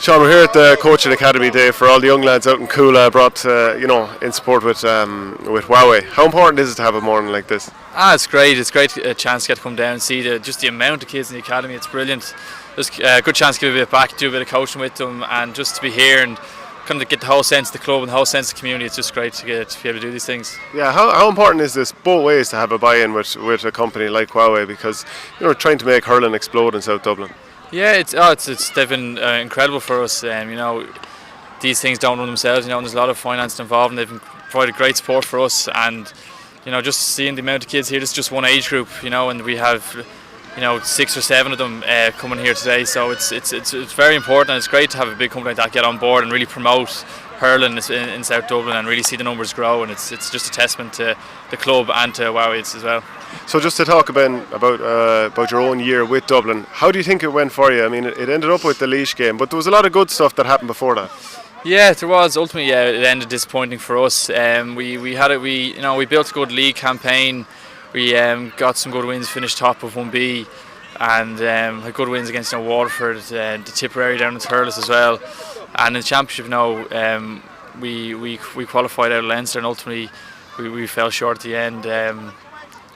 Sean, we're here at the Coaching Academy Day for all the young lads out in Coola, brought in support with Laois. How important is it to have a morning like this? It's great. It's great a chance to get to come down and see the amount of kids in the academy. It's brilliant. Just a good chance to give a bit back, do a bit of coaching with them, and just to be here and kind of get the whole sense of the club and the whole sense of the community. It's just great to be able to do these things. Yeah, how important is this both ways to have a buy-in with a company like Laois, because trying to make hurling explode in South Dublin? Yeah, they've been incredible for us. These things don't run themselves. There's a lot of finance involved, and they've provided great support for us. And just seeing the amount of kids here, this is just one age group. And we have 6 or 7 of them coming here today. So it's very important. And it's great to have a big company like that get on board and really promote hurling in South Dublin and really see the numbers grow. And it's just a testament to the club and to Laois as well. So just to talk about your own year with Dublin, how do you think it went for you? I mean, it ended up with the Laois game, but there was a lot of good stuff that happened before that. Yeah, there was. Ultimately, it ended disappointing for us. We built a good league campaign. We got some good wins, finished top of 1B, and had good wins against Waterford, the Tipperary down in Thurles as well. And in the championship, we qualified out of Leinster, and ultimately we fell short at the end.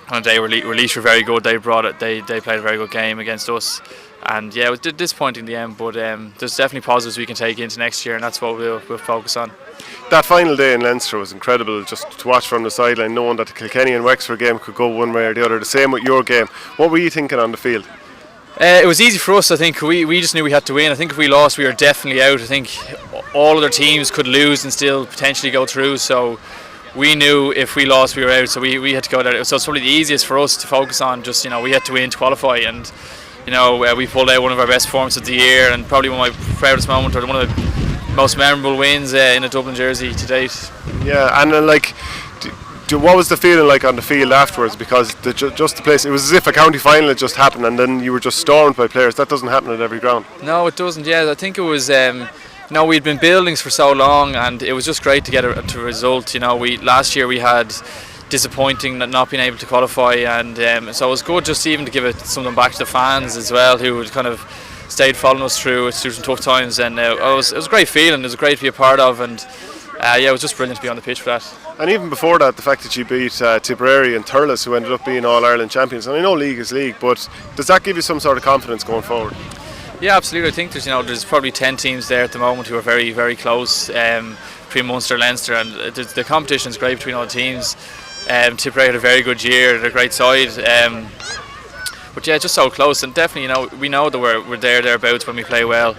On the day Laois were very good. They brought it. They played a very good game against us, and yeah, it was disappointing in the end. But there's definitely positives we can take into next year, and that's what we'll focus on. That final day in Leinster was incredible, just to watch from the sideline, knowing that the Kilkenny and Wexford game could go one way or the other. The same with your game. What were you thinking on the field? It was easy for us. I think we just knew we had to win. I think if we lost, we were definitely out. I think all other teams could lose and still potentially go through. So we knew if we lost, we were out. So we had to go there. So it's probably the easiest for us to focus on. Just we had to win to qualify, and we pulled out one of our best performances of the year, and probably one of my proudest moments, or one of the most memorable wins in a Dublin jersey to date. Yeah, and what was the feeling like on the field afterwards? Because just the place, it was as if a county final had just happened, and then you were just stormed by players. That doesn't happen at every ground. No, it doesn't. Yeah, I think it was. We'd been building for so long, and it was just great to get to a result. Last year we had disappointing not being able to qualify, and so it was good just even to give something back to the fans as well, who had kind of stayed following us through some tough times. And it was a great feeling. It was great to be a part of, and it was just brilliant to be on the pitch for that. And even before that, the fact that you beat Tipperary and Thurles, who ended up being All-Ireland champions. And I know league is league, but does that give you some sort of confidence going forward? Yeah, absolutely. I think there's probably 10 teams there at the moment who are very, very close between Munster and Leinster, and the competition is great between all the teams. Tipperary had a very good year, they're a great side, but yeah, just so close. And definitely, we know that we're thereabouts when we play well.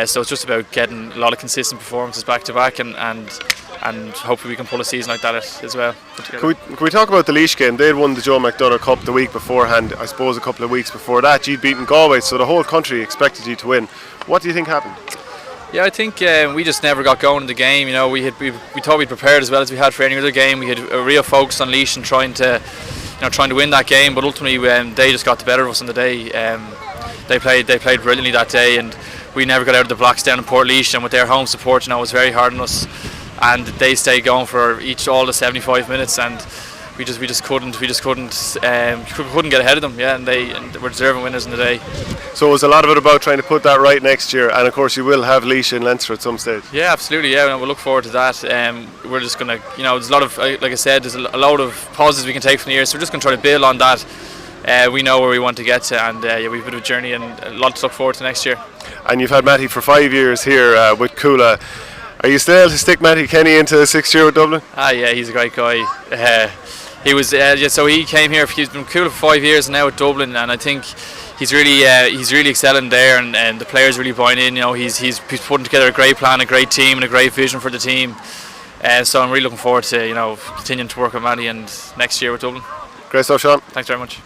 So it's just about getting a lot of consistent performances back to back, and hopefully we can pull a season like that as well. Can we talk about the Laois game? They'd won the Joe McDonagh Cup the week beforehand. I suppose a couple of weeks before that you'd beaten Galway, so the whole country expected you to win. What do you think happened? Yeah, I think we just never got going in the game. We thought we'd prepared as well as we had for any other game. We had a real focus on Laois and trying to win that game, but ultimately they just got the better of us on the day. They played brilliantly that day, and we never got out of the blocks down in Portlaoise, and with their home support, it was very hard on us. And they stayed going for all the 75 minutes, and we just couldn't get ahead of them. Yeah, and we're deserving winners in the day. So was a lot of it about trying to put that right next year, and of course you will have Laois in Leinster at some stage. Yeah, absolutely. Yeah, we'll look forward to that. We're just gonna, there's a lot of, like I said, there's a lot of positives we can take from the year. So we're just gonna try to build on that. We know where we want to get to, and we've a bit of a journey and a lot to look forward to next year. And you've had Matty for 5 years here with Coola. Are you still to stick Matty Kenny into the 6th year with Dublin? Yeah, he's a great guy. He was so he came here. He's been Coola for 5 years now at Dublin, and I think he's really excelling there, and the players really buying in. He's putting together a great plan, a great team, and a great vision for the team. So I'm really looking forward to continuing to work with Matty and next year with Dublin. Great stuff, Sean. Thanks very much.